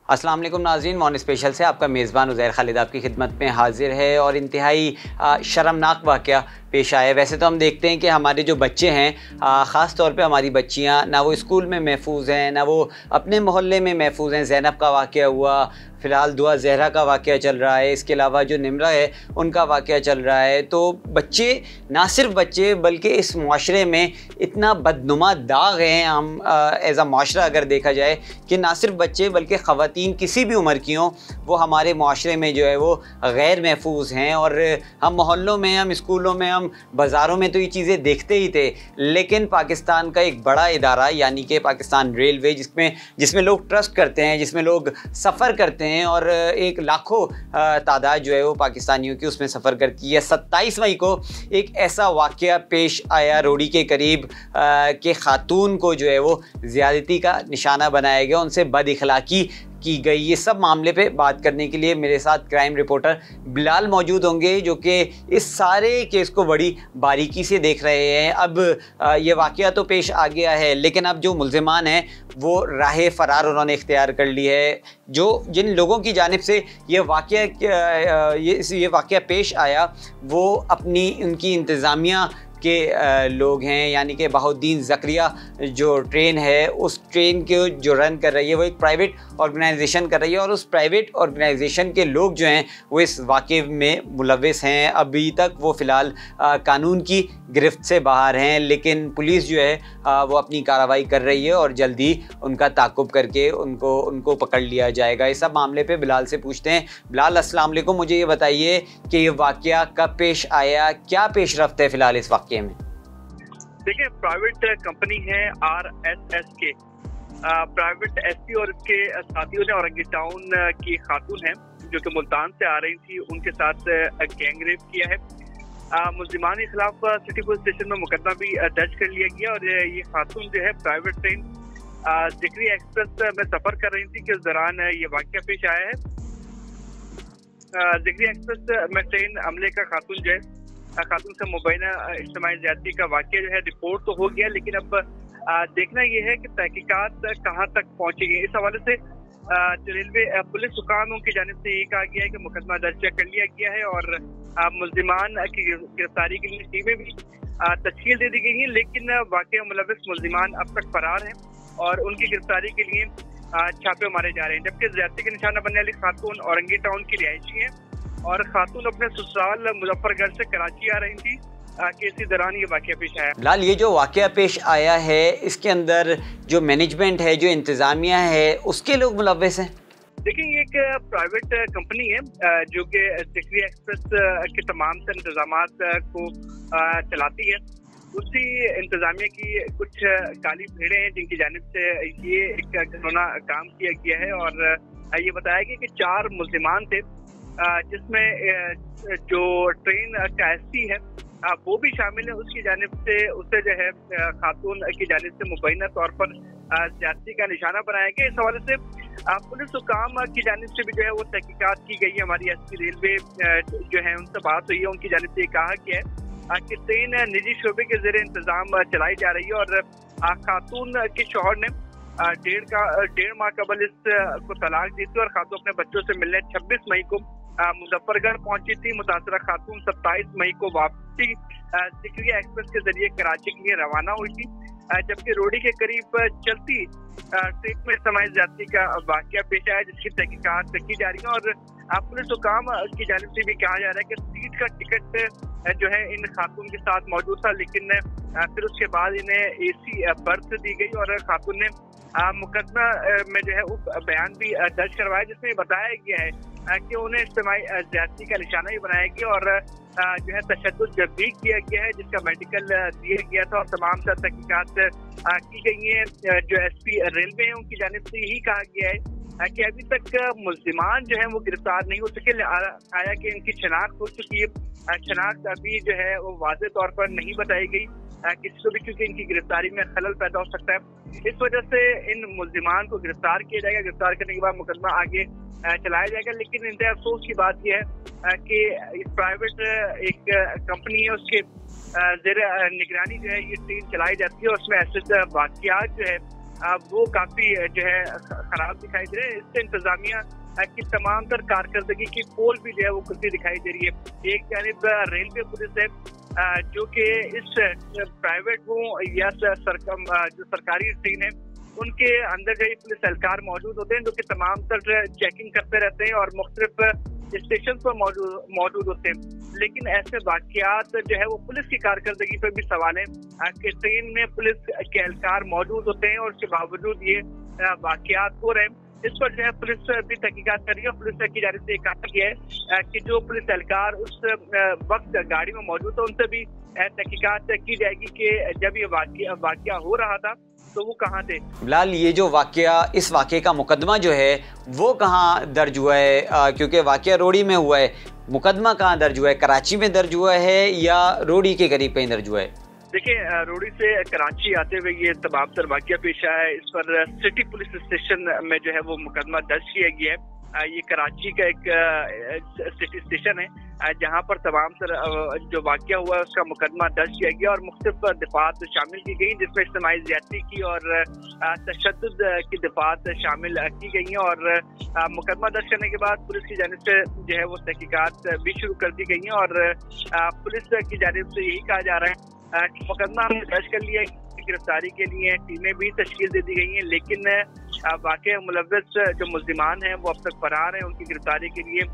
अस्सलाम वालेकुम नाज़रीन, मॉर्निंग स्पेशल से आपका मेज़बान उज़ैर खालिद आपकी खिदमत में हाजिर है। और इंतहाई शर्मनाक वाक़या पेश आया। वैसे तो हम देखते हैं कि हमारे जो बच्चे हैं, ख़ास तौर पे हमारी बच्चियां, ना वो स्कूल में महफूज हैं, ना वो अपने मोहल्ले में महफूज हैं। ज़ैनब का वाक़या हुआ, फ़िलहाल दुआ ज़हरा का वाक़या चल रहा है, इसके अलावा जो निम्रा है उनका वाक़या चल रहा है। तो बच्चे, ना सिर्फ बच्चे बल्कि इस मुआशरे में इतना बदनुमा दाग हैं, हम एज़ अ मुआशरा अगर देखा जाए कि ना सिर्फ बच्चे बल्कि ख़वातीन किसी भी उम्र की हों, वो हमारे मुआशरे में जो है वो गैर महफूज हैं। और हम मोहल्लों में, हम स्कूलों में, हम बाज़ारों में तो ये चीज़ें देखते ही थे, लेकिन पाकिस्तान का एक बड़ा इदारा यानी कि पाकिस्तान रेलवे, जिसमें लोग ट्रस्ट करते हैं, जिसमें लोग सफ़र करते हैं और एक लाखों तादाद जो है वो पाकिस्तानियों की उसमें सफ़र करती है। 27 मई को एक ऐसा वाक़या पेश आया रोडी के करीब कि ख़ातून को जो है वो ज़्यादती का निशाना बनाया गया, उनसे बदअखलाक़ी की गई। ये सब मामले पे बात करने के लिए मेरे साथ क्राइम रिपोर्टर बिलाल मौजूद होंगे, जो कि इस सारे केस को बड़ी बारीकी से देख रहे हैं। अब ये वाक़या तो पेश आ गया है, लेकिन अब जो मुल्ज़िमान हैं वो राह फ़रार उन्होंने इख्तियार कर ली है। जिन लोगों की जानिब से ये वाक़या पेश आया, वो उनकी इंतज़ामिया के लोग हैं, यानी कि बहाउद्दीन ज़करिया जो ट्रेन है, उस ट्रेन को जो रन कर रही है वो एक प्राइवेट ऑर्गेनाइजेशन कर रही है, और उस प्राइवेट ऑर्गेनाइजेशन के लोग जो हैं वो इस वाक़े में मुलव्वस हैं। अभी तक वो फ़िलहाल कानून की गिरफ्त से बाहर हैं, लेकिन पुलिस जो है वो अपनी कार्रवाई कर रही है और जल्दी उनका ताक़ुब करके उनको पकड़ लिया जाएगा। इस सब मामले पे बिलाल से पूछते हैं। बिलाल, अस्सलाम वालेकुम, मुझे ये बताइए कि ये वाक़या कब पेश आया, क्या पेश रफ्त है फ़िलहाल इस वाक़े में? देखिए, प्राइवेट कंपनी है RSSK, प्राइवेट एसपी और इसके साथियों ने औरंगी टाउन की खातून है जो कि मुल्तान से आ रही थी, उनके साथ गैंग रेप किया है। मुल्जिमान के खिलाफ सिटी पुलिस स्टेशन में मुकदमा भी दर्ज कर लिया गया। और ये खातून जो है प्राइवेट ट्रेन जिक्री एक्सप्रेस में सफर कर रही थी कि उस दौरान ये वाक़या पेश आया है। जिक्री एक्सप्रेस में ट्रेन अमले का खातून जो है, खातून से मुबैना इज्तिमाई ज़्यादती का वाक़या जो है रिपोर्ट तो हो गया, लेकिन अब देखना ये है कि तहकीकात कहाँ तक पहुँची गई। इस हवाले से रेलवे पुलिस हुकामों की जानिब से ये कहा गया है कि मुकदमा दर्ज कर लिया गया है और मुल्जिमान की गिरफ्तारी के लिए टीमें भी तश्कील दे दी गई हैं, लेकिन वाक़या मुलव्वस मुल्जिमान अब तक फरार हैं और उनकी गिरफ्तारी के लिए छापे मारे जा रहे हैं। जबकि ज़्यादती का निशाना बनने वाली खातून औरंगी टाउन की रिहायशी हैं और खातून अपने ससुराल मुजफ्फरगढ़ से कराची आ रही थी कि इसी दौरान ये वाक़या पेश आया। लाल, ये जो वाक़या पेश आया है, इसके अंदर जो मैनेजमेंट है, जो इंतज़ामिया है, उसके लोग मुलव्वस हैं? देखिए, ये एक प्राइवेट कंपनी है जो कि जिक्री एक्सप्रेस के तमाम से इंतजामात को चलाती है। उसी इंतजामिया की कुछ काली भेड़ें हैं जिनकी जानिब से ये एक घिनौना काम किया गया है। और ये बताया गया कि 4 मुल्जिमान थे, जिसमें जो ट्रेन का एसपी है वो भी शामिल है। उसकी जानिब से उसे जो है खातून की जानिब से मुबैना तौर पर ज़्यादती का निशाना बनाया गया। इस हवाले से पुलिस हुकाम की जानिब से भी जो है वो तहकीकात की गई है। हमारी एसपी रेलवे जो है उनसे बात हुई है, उनकी जानिब से कहा गया है कि ट्रेन निजी शोबे के ज़रिए इंतजाम चलाई जा रही है और खातून के शौहर ने 1.5 माह कबल इसको तलाक दी थी और खातून अपने बच्चों से मिलने 26 मई को मुजफ्फरगढ़ पहुंची थी। मुतासरा खातून 27 मई को वापसी जिक्री एक्सप्रेस के जरिए कराची के लिए रवाना हुई थी, जबकि रोडी के करीब चलती ट्रेन में समाई ज़्यादती का वाक़या पेश आया, जिसकी तहकीकात की जा रही है। और पुलिस हुकाम की जानिब से भी कहा जा रहा है कि सीट का टिकट जो है इन खातून के साथ मौजूद था, लेकिन फिर उसके बाद इन्हें AC बर्थ दी गई और खातून ने मुकदमा में जो है वो बयान भी दर्ज करवाया, जिसमें बताया गया है कि उन्हें इज्तिमाई ज़्यादती का निशाना भी बनाया गया और जो है तशद्दुद भी किया गया है, जिसका मेडिकल दिया गया था और तमाम तर तहकीकात की गई हैं। जो एसपी रेलवे है उनकी जानिब से यही कहा गया है कि अभी तक मुल्जिमान जो है वो गिरफ्तार नहीं हो सके। आया कि इनकी शनाख्त हो चुकी है, शनाख्त अभी जो है वो वाज़ेह तौर पर नहीं बताई गई किसी को भी, क्योंकि इनकी गिरफ्तारी में खलल पैदा हो सकता है। इस वजह से इन मुल्जिमान को गिरफ्तार किया जाएगा, गिरफ्तार करने के बाद मुकदमा आगे चलाया जाएगा। लेकिन इंतहा अफसोस की बात यह है कि इस प्राइवेट एक कंपनी है, उसके ज़ेर निगरानी जो है ये ट्रेन चलाई जाती है और उसमें ऐसे वाक़यात जो है वो काफी जो है खराब दिखाई दे रहे हैं। इससे इंतजामिया की तमाम तर कारकर्दगी की पोल भी जो है वो खुलती दिखाई दे रही है। एक जानिब रेलवे पुलिस है जो कि इस प्राइवेट हो या जो सरकारी ट्रेन है उनके अंदर जो पुलिस एहलकार मौजूद होते हैं जो कि तमाम तर चेकिंग करते रहते हैं और मुख्तलिफ स्टेशन पर मौजूद होते हैं। लेकिन ऐसे वाकयात जो है वो पुलिस की कारकर्दगी पर भी सवाल है कि ट्रेन में पुलिस के एहलकार मौजूद होते हैं और उसके बावजूद ये वाकयात हो रहे हैं। इस पर जो है पुलिस भी तहकीकात कर रही है। पुलिस की जानिब से कहा गया है कि जो पुलिस एहलकार उस वक्त गाड़ी में मौजूद थे उनसे भी तहकीकात की जाएगी कि जब ये वाकया हो रहा था तो वो कहाँ थे। बिलाल, ये जो इस वाकये का मुकदमा जो है वो कहाँ दर्ज हुआ है? क्योंकि वाकया रोड़ी में हुआ है, मुकदमा कहाँ दर्ज हुआ है? कराची में दर्ज हुआ है या रोड़ी के करीब कहीं दर्ज हुआ है? देखिए, रोड़ी से कराची आते हुए ये तमाम तर वाकया पेश आया है। इस पर सिटी पुलिस स्टेशन में जो है वो मुकदमा दर्ज किया गया है। ये कराची का एक सिटी स्टेशन है जहां पर तमाम तर जो वाकया हुआ है उसका मुकदमा दर्ज किया गया और मुख्तलिफ दफात शामिल की गई जिसमें इज्तिमाई ज्यादती की और तशद्दुद की दफात शामिल की गई हैं। और मुकदमा दर्ज करने के बाद पुलिस की जानिब से जो है वो तहकीकात भी शुरू कर दी गई हैं और पुलिस की जानिब से यही कहा जा रहा है मुकदमा हमने दर्ज कर लिया है। गिरफ्तारी के लिए टीमें भी तश्कील दे दी गई हैं, लेकिन वाकई मुलव्वस जो मुल्जिमान हैं वो अब तक फरार हैं। उनकी गिरफ्तारी के लिए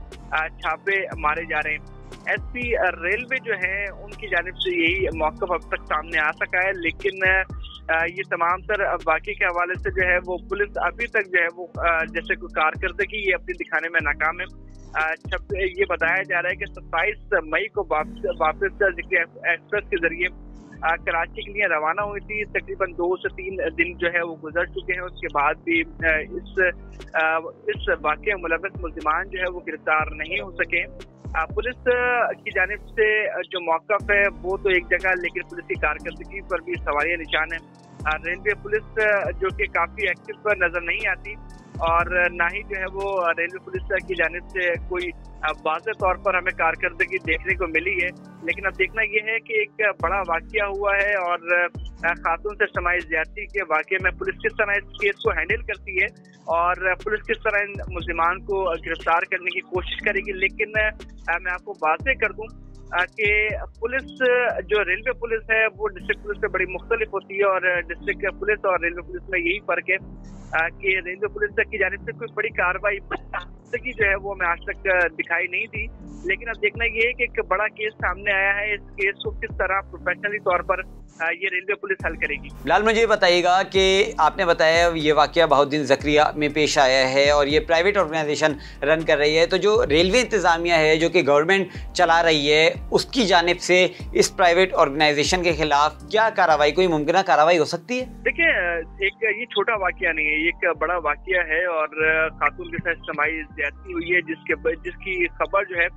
छापे मारे जा रहे हैं। एसपी रेलवे जो है उनकी जानिब से यही मौक़िफ़ अब तक सामने आ सका है, लेकिन ये तमाम तर वाकई के हवाले से जो है वो पुलिस अभी तक जो है वो जैसे कोई कारकर्दगी ये अपनी दिखाने में नाकाम है। ये बताया जा रहा है कि 27 मई को वापस ज़िक्र एक्सप्रेस के जरिए कराची के लिए रवाना हुई थी। तकरीबन 2 से 3 दिन जो है वो गुजर चुके हैं। उसके बाद भी इस वाकये में मुलव्वस मुल्जिमान जो है वो गिरफ्तार नहीं हो सके। पुलिस की जानिब से जो मौक़िफ़ है वो तो एक जगह, लेकिन पुलिस की कारकर्दगी पर भी सवालिया निशान है। रेलवे पुलिस जो कि काफ़ी एक्टिव नज़र नहीं आती और ना ही जो है वो रेलवे पुलिस की जानिब से कोई वाज़ेह तौर पर हमें कारकर्दगी देखने को मिली है। लेकिन अब देखना यह है कि एक बड़ा वाकया हुआ है और खातून से इज्तिमाई ज्यादती के वाकये में पुलिस किस तरह इस केस को हैंडल करती है और पुलिस किस तरह इन मुल्जिमान को गिरफ्तार करने की कोशिश करेगी। लेकिन मैं आपको वाज़ेह कर दूं कि पुलिस जो रेलवे पुलिस है वो डिस्ट्रिक्ट पुलिस से बड़ी मुख्तलिफ होती है और डिस्ट्रिक्ट पुलिस और रेलवे पुलिस में यही फ़र्क है कि रेलवे पुलिस की जानिब से कोई बड़ी कार्रवाई की जो है वो हमें आज तक दिखाई नहीं दी। लेकिन अब देखना ये है कि एक बड़ा केस सामने आया है, इस केस को किस तरह प्रोफेशनली तौर पर ये रेलवे पुलिस हल करेगी। बिलाल, मुझे बताइएगा कि आपने बताया ये वाकया बहाउद्दीन ज़करिया में पेश आया है और ये प्राइवेट ऑर्गेनाइजेशन रन कर रही है, तो जो रेलवे इंतज़ामिया है जो कि गवर्नमेंट चला रही है उसकी जानिब से इस प्राइवेट ऑर्गेनाइजेशन के खिलाफ क्या कार्रवाई, कोई मुमकिन कार्रवाई हो सकती है? देखिए, एक ये छोटा वाकया नहीं है, ये एक बड़ा वाकया है और खातून के साथ इज्तिमाई ज्यादती हुई है जिसकी खबर जो है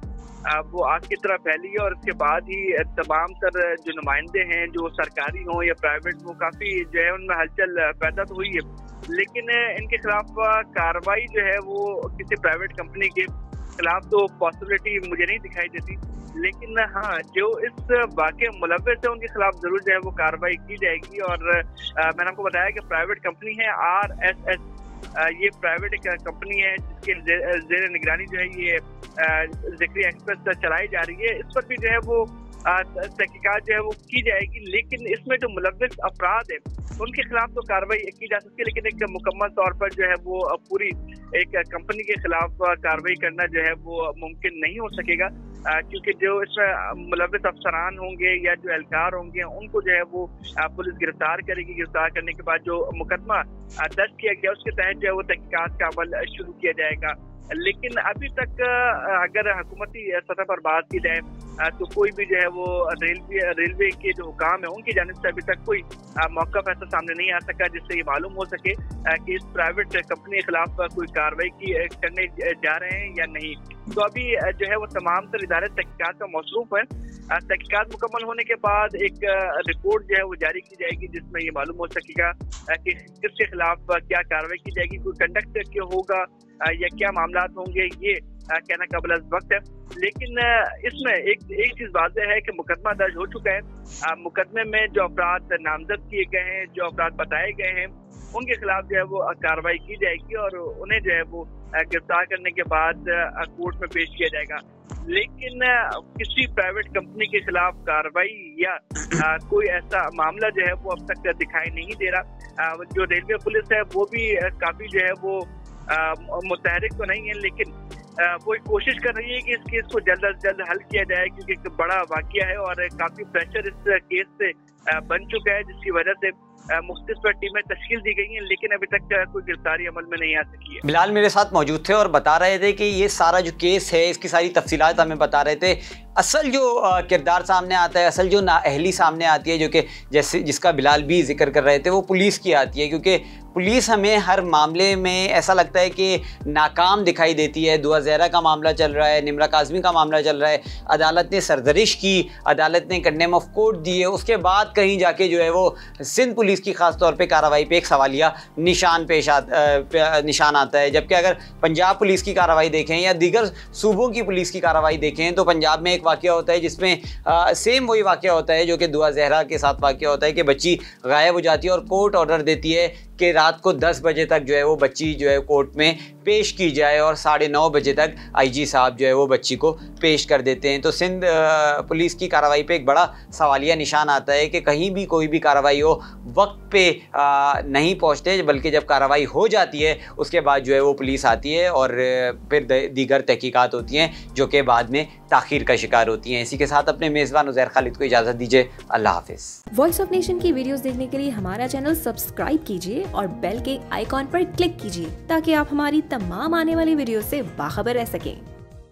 वो आग की तरह फैली है और इसके बाद ही तमाम तर जो नुमाइंदे हैं जो सरकारी हों या प्राइवेट हो काफ़ी जो है उनमें हलचल पैदा तो हुई है। लेकिन इनके खिलाफ कार्रवाई जो है वो किसी प्राइवेट कंपनी के खिलाफ तो पॉसिबिलिटी मुझे नहीं दिखाई देती। लेकिन हाँ, जो इस वाकये मुलव्वस है उनके खिलाफ जरूर जो है वो कार्रवाई की जाएगी। और मैंने आपको बताया कि प्राइवेट कंपनी है RSS, ये प्राइवेट एक कंपनी है जिसके ज़ेर निगरानी जो है ये ज़िक्र एक्सप्रेस चलाई जा रही है। इस पर भी जो है वो तहकीकात जो है वो की जाएगी। लेकिन इसमें जो मुलव्वस अफराद है उनके खिलाफ तो कार्रवाई की जा सकती है, लेकिन एक मुकम्मल तौर पर जो है वो पूरी एक कंपनी के खिलाफ कार्रवाई करना जो है वो मुमकिन नहीं हो सकेगा, क्योंकि जो इसमें मुलव्वस अफसरान होंगे या जो एहलकार होंगे उनको जो है वो पुलिस गिरफ्तार करेगी। गिरफ्तार करने के बाद जो मुकदमा दर्ज किया गया उसके तहत जो है वो तहकीकात का अमल शुरू किया जाएगा। लेकिन अभी तक अगर हुकूमती सतह पर बात की जाए तो कोई भी जो है वो रेलवे के जो हुकाम है उनकी जानिब से अभी तक कोई मौक़िफ़ ऐसा सामने नहीं आ सका जिससे ये मालूम हो सके कि इस प्राइवेट कंपनी के खिलाफ कोई कार्रवाई करने जा रहे हैं या नहीं। तो अभी जो है वो तमाम तर इदारे तहकीकात का मसरूफ़ है। तहकीकात मुकम्मल होने के बाद एक रिपोर्ट जो है वो जारी की जाएगी जिसमें ये मालूम हो सकेगा कि किसके खिलाफ क्या कार्रवाई की जाएगी, कोई कंडक्ट क्यों होगा या क्या मामलात होंगे, ये कहना काबिल वक्त है। लेकिन इसमें एक चीज़ वाज़ेह है कि मुकदमा दर्ज हो चुका है। मुकदमे में जो अपराध नामजद किए गए हैं, जो अपराध बताए गए हैं उनके खिलाफ जो है वो कार्रवाई की जाएगी और उन्हें जो है वो गिरफ्तार करने के बाद कोर्ट में पेश किया जाएगा। लेकिन किसी प्राइवेट कंपनी के खिलाफ कार्रवाई या कोई ऐसा मामला जो है वो अब तक दिखाई नहीं दे रहा। जो रेलवे पुलिस है वो भी काफी जो है वो मुतहरिक तो नहीं है, लेकिन वो कोशिश कर रही है कि इस केस को जल्द से जल्द हल किया जाए, क्योंकि एक बड़ा वाकया है और काफी प्रेशर इस केस से बन चुका है, जिसकी वजह से मुख्तलिफ पर टीमें तश्कील दी गई हैं, लेकिन अभी तक कोई गिरफ्तारी अमल में नहीं आ सकी है। बिलाल मेरे साथ मौजूद थे और बता रहे थे कि ये सारा जो केस है इसकी सारी तफसीलात हमें बता रहे थे। असल जो किरदार सामने आता है, असल जो नाअहली सामने आती है, जो कि जैसे जिसका बिलाल भी जिक्र कर रहे थे, वो पुलिस की आती है, क्योंकि पुलिस हमें हर मामले में ऐसा लगता है कि नाकाम दिखाई देती है। दुआ ज़हरा का मामला चल रहा है, निम्रा काज़मी का मामला चल रहा है, अदालत ने सरदरिश की, अदालत ने कंडेम ऑफ कोर्ट दिए, उसके बाद कहीं जाके जो है वो सिंध पुलिस की ख़ास तौर पे कार्रवाई पे एक सवालिया निशान आता है। जबकि अगर पंजाब पुलिस की कार्रवाई देखें या दीगर सूबों की पुलिस की कार्रवाई देखें तो पंजाब में एक वाक़या होता है जिसमें सेम वही वाक़या होता है जो कि दुआ ज़हरा के साथ वाक़या होता है कि बच्ची गायब हो जाती है और कोर्ट ऑर्डर देती है कि रात को 10 बजे तक जो है वो बच्ची जो है कोर्ट में पेश की जाए और 9:30 बजे तक आईजी साहब जो है वो बच्ची को पेश कर देते हैं। तो सिंध पुलिस की कार्रवाई पे एक बड़ा सवालिया निशान आता है कि कहीं भी कोई भी कार्रवाई हो वक्त पे नहीं पहुंचते, बल्कि जब कार्रवाई हो जाती है उसके बाद जो है वो पुलिस आती है और फिर दीगर तहकीकात होती हैं जो कि बाद में ताख़ीर का शिकार होती हैं। इसी के साथ अपने मेज़बान उज़ैर खालिद को इजाज़त दीजिए। अल्लाह हाफ़िज़। वॉइस ऑफ नेशन की वीडियोस देखने के लिए हमारा चैनल सब्सक्राइब कीजिए और बेल के आइकॉन पर क्लिक कीजिए ताकि आप हमारी तमाम आने वाली वीडियो से बाखबर रह सकें।